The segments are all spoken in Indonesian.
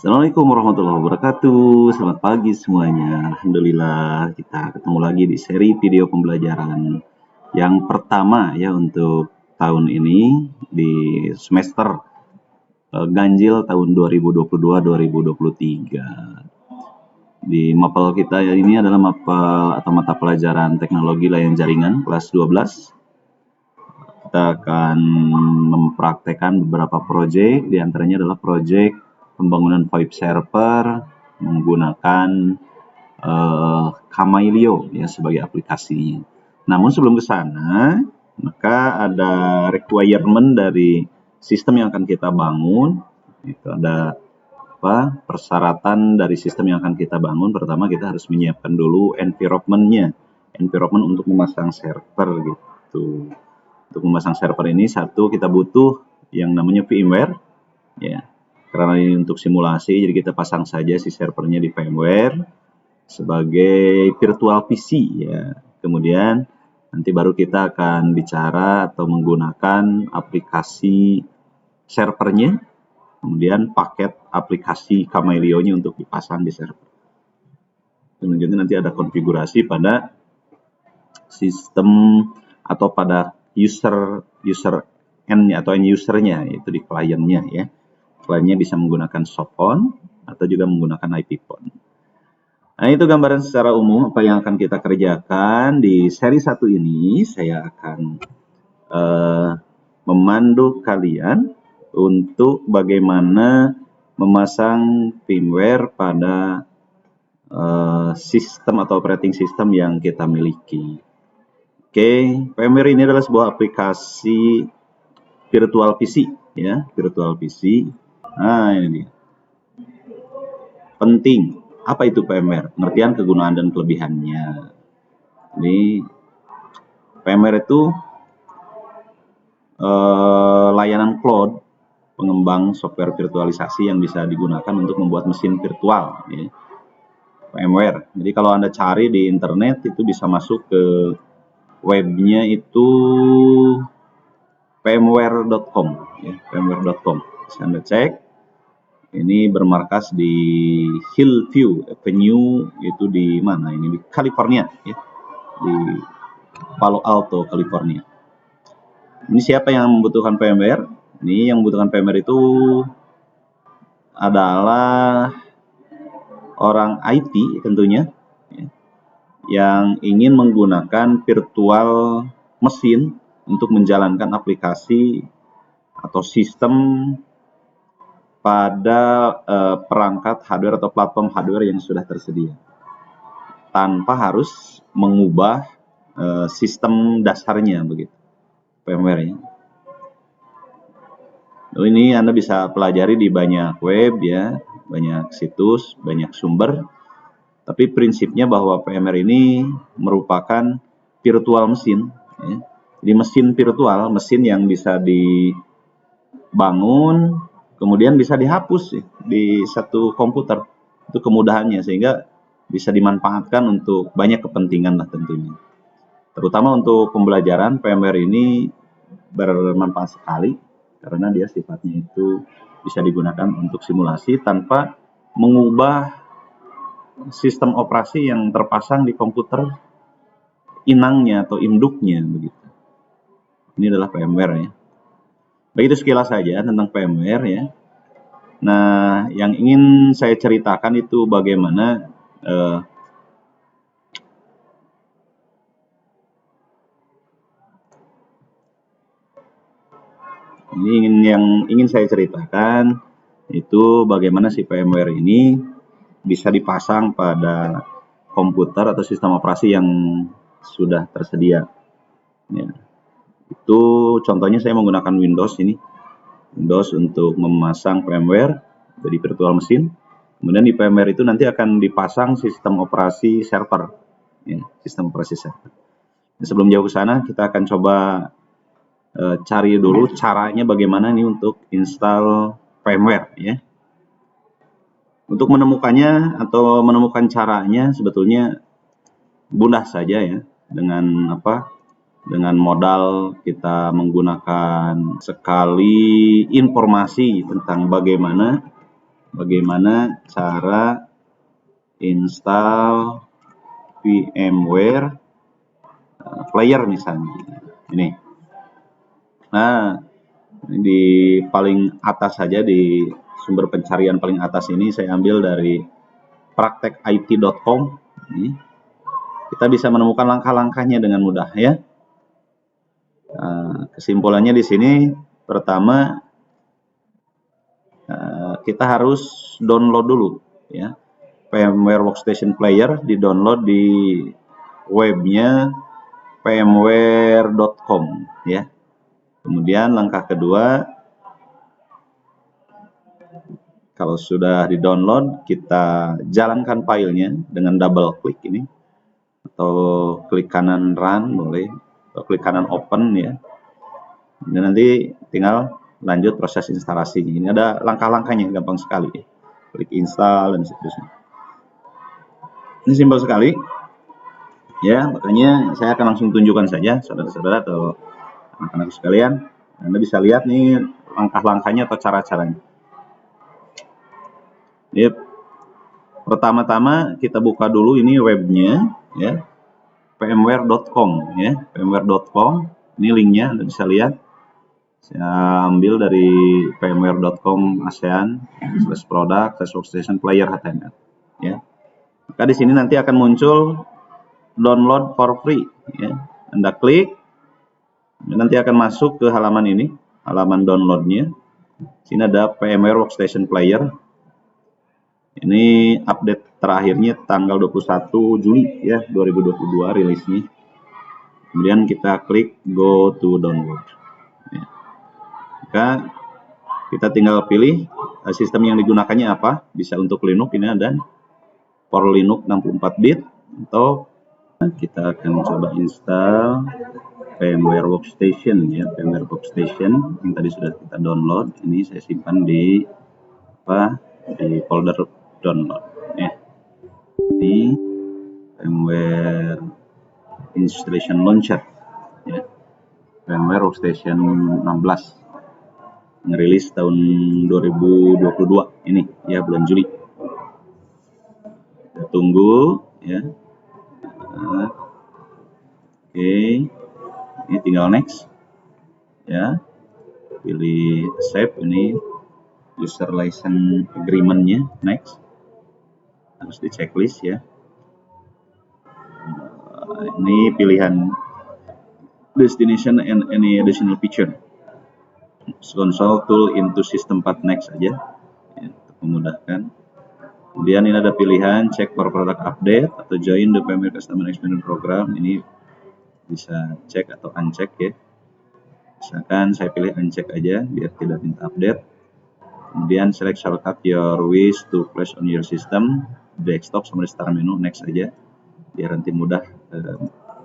Assalamualaikum warahmatullahi wabarakatuh. Selamat pagi semuanya. Alhamdulillah kita ketemu lagi di seri video pembelajaran yang pertama ya untuk tahun ini di semester ganjil tahun 2022-2023. Di mapel kita ini adalah mapel atau mata pelajaran teknologi layanan jaringan kelas 12. Kita akan mempraktekkan beberapa proyek, diantaranya adalah proyek pembangunan VoIP server menggunakan Kamailio ya sebagai aplikasinya. Namun sebelum ke sana, maka ada requirement dari sistem yang akan kita bangun. Itu ada persyaratan dari sistem yang akan kita bangun. Pertama kita harus menyiapkan dulu environment-nya, environment untuk memasang server gitu. Untuk memasang server ini satu kita butuh yang namanya VMware ya. Karena ini untuk simulasi jadi kita pasang saja si servernya di VMware sebagai virtual PC ya. Kemudian nanti baru kita akan bicara atau menggunakan aplikasi servernya. Kemudian paket aplikasi Kamailio-nya untuk dipasang di server. Kemudian nanti ada konfigurasi pada sistem atau pada user end-nya atau end user-nya, yaitu di kliennya ya. Kliennya bisa menggunakan soft phone atau juga menggunakan IP phone. Nah, itu gambaran secara umum apa yang akan kita kerjakan di seri 1 ini. Saya akan memandu kalian untuk bagaimana memasang firmware pada sistem atau operating system yang kita miliki. Oke, VMware ini adalah sebuah aplikasi virtual PC ya, virtual PC. Nah, ini dia. Penting. Apa itu VMware? Pengertian, kegunaan dan kelebihannya. Ini VMware itu layanan cloud pengembang software virtualisasi yang bisa digunakan untuk membuat mesin virtual ya. VMware. Jadi kalau Anda cari di internet itu bisa masuk ke webnya itu vmware.com ya, vmware.com. Bisa Anda cek. Ini bermarkas di Hillview Avenue, itu di mana ini? Di California ya. Di Palo Alto, California. Ini siapa yang membutuhkan VMware? Ini yang membutuhkan VMware itu adalah orang IT tentunya ya, yang ingin menggunakan virtual mesin untuk menjalankan aplikasi atau sistem pada perangkat hardware atau platform hardware yang sudah tersedia tanpa harus mengubah sistem dasarnya begitu VMware-nya. Ini Anda bisa pelajari di banyak web ya, banyak situs, banyak sumber. Tapi prinsipnya bahwa VMware ini merupakan virtual mesin ya. Jadi mesin virtual, mesin yang bisa dibangun kemudian bisa dihapus ya, di satu komputer. Itu kemudahannya sehingga bisa dimanfaatkan untuk banyak kepentingan lah tentunya. Terutama untuk pembelajaran, VMware ini bermanfaat sekali karena dia sifatnya itu bisa digunakan untuk simulasi tanpa mengubah sistem operasi yang terpasang di komputer inangnya atau induknya begitu. Ini adalah VMware ya. Begitu sekilas saja tentang VMware ya. Nah, yang ingin saya ceritakan itu bagaimana yang ingin saya ceritakan itu bagaimana si VMware ini bisa dipasang pada komputer atau sistem operasi yang sudah tersedia. Ya. Itu contohnya saya menggunakan Windows ini. Windows untuk memasang VMware jadi virtual mesin. Kemudian di VMware itu nanti akan dipasang sistem operasi server. Ya, sistem operasi server. Nah, sebelum jauh ke sana, kita akan coba cari dulu caranya bagaimana nih untuk install VMware ya. Untuk menemukannya atau menemukan caranya sebetulnya mudah saja ya, dengan dengan modal kita menggunakan sekali informasi tentang bagaimana bagaimana cara install VMware player misalnya. Ini. Nah, di paling atas saja, di sumber pencarian paling atas ini saya ambil dari praktekit.com. Kita bisa menemukan langkah-langkahnya dengan mudah ya. Kesimpulannya di sini, pertama kita harus download dulu ya. VMware Workstation Player di-download di webnya vmware.com ya. Kemudian langkah kedua, kalau sudah di-download, kita jalankan filenya dengan double klik ini, atau klik kanan run boleh, atau klik kanan open ya. Dan nanti tinggal lanjut proses instalasinya. Ini ada langkah-langkahnya, gampang sekali. Klik install dan seterusnya. Ini simpel sekali. Ya, makanya saya akan langsung tunjukkan saja, saudara-saudara atau anak-anak sekalian. Anda bisa lihat nih langkah-langkahnya atau cara-caranya. Yep. Pertama-tama kita buka dulu ini webnya ya, vmware.com ya, vmware.com. Ini linknya Anda bisa lihat. Saya ambil dari vmware.com ASEAN/product/workstation player HTML ya. Maka di sini nanti akan muncul download for free ya. Anda klik, nanti akan masuk ke halaman ini, halaman downloadnya. Sini ada VMware Workstation Player. Ini update terakhirnya tanggal 21 Juli ya 2022 rilisnya. Kemudian kita klik go to download ya. Maka kita tinggal pilih sistem yang digunakannya apa. Bisa untuk Linux ini ada for Linux 64 bit, atau kita akan coba install VMware Workstation ya, VMware Workstation yang tadi sudah kita download. Ini saya simpan di di folder download ya. Ini VMware Installation Launcher ya, VMware Workstation 16 ngerilis tahun 2022 ini ya, bulan Juli. Kita tunggu ya. Oke, ini tinggal next ya, pilih save, ini user license agreement-nya, next, harus di checklist ya. Ini pilihan destination and any additional feature, console tool into system path, next saja ya, untuk memudahkan. Kemudian ini ada pilihan check for product update atau join the VMware Customer Experience Program. Ini bisa cek atau uncheck ya. Misalkan saya pilih uncheck aja biar tidak minta update. Kemudian select shortcut your wish to place on your system, desktop sama di start menu, next saja biar nanti mudah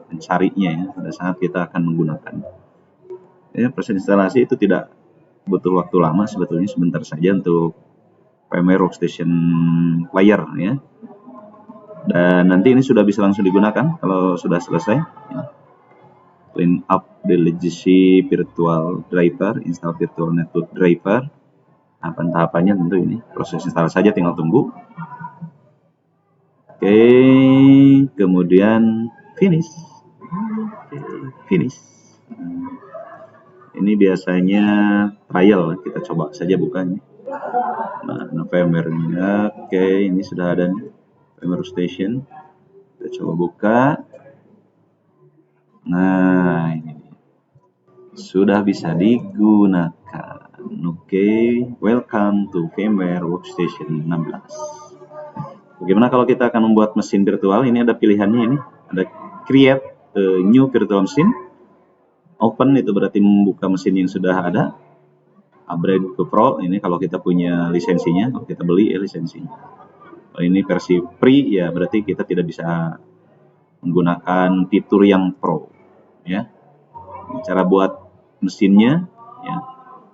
mencarinya ya pada saat kita akan menggunakan. Ya, proses instalasi itu tidak butuh waktu lama, sebetulnya sebentar saja untuk VMware Workstation Player ya. Dan nanti ini sudah bisa langsung digunakan kalau sudah selesai ya. Clean up the legacy virtual driver, install virtual network driver. Tahapan-tahapannya tentu ini, proses install saja, tinggal tunggu. Oke, kemudian finish. Finish. Ini biasanya trial, kita coba saja bukanya. Nah, VMware-nya, oke, ini sudah ada nih, VMware Workstation. Kita coba buka. Nah, ini sudah bisa digunakan. Oke, welcome to VMware Workstation 16. Bagaimana kalau kita akan membuat mesin virtual? Ini ada pilihannya, ini ada create a new virtual machine. Open itu berarti membuka mesin yang sudah ada. Upgrade ke Pro, ini kalau kita punya lisensinya, kalau kita beli ya lisensinya. Kalau ini versi free ya berarti kita tidak bisa menggunakan fitur yang Pro ya. Cara buat mesinnya ya,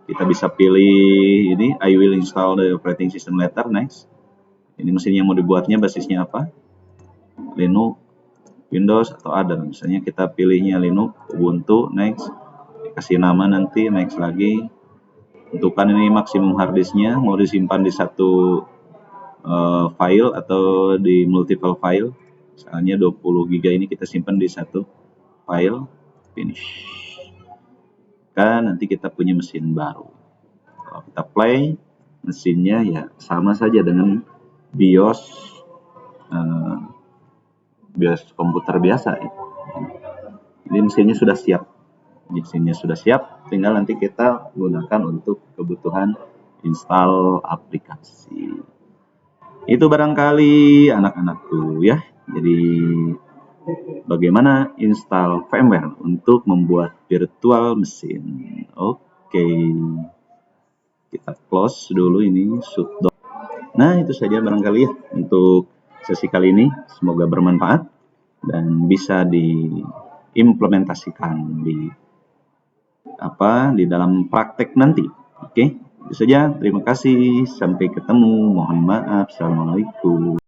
kita bisa pilih ini, I will install the operating system later, next. Ini mesin yang mau dibuatnya basisnya apa, Linux, Windows atau other. Misalnya kita pilihnya Linux, Ubuntu, next, kasih nama nanti, next lagi. Tentukan ini maksimum harddisknya, mau disimpan di satu file atau di multiple file. Misalnya 20 GB ini kita simpan di satu file, finish. Kan nanti kita punya mesin baru. Kalau kita play, mesinnya ya sama saja dengan BIOS komputer biasa ya. Jadi mesinnya sudah siap. Mesinnya sudah siap, tinggal nanti kita gunakan untuk kebutuhan install aplikasi. Itu barangkali anak-anakku ya. Jadi bagaimana install firmware untuk membuat virtual mesin. Oke. Kita close dulu ini sudo. Nah, itu saja barangkali ya untuk sesi kali ini. Semoga bermanfaat dan bisa diimplementasikan di dalam praktek nanti. Oke, itu saja. Terima kasih. Sampai ketemu. Mohon maaf. Assalamualaikum.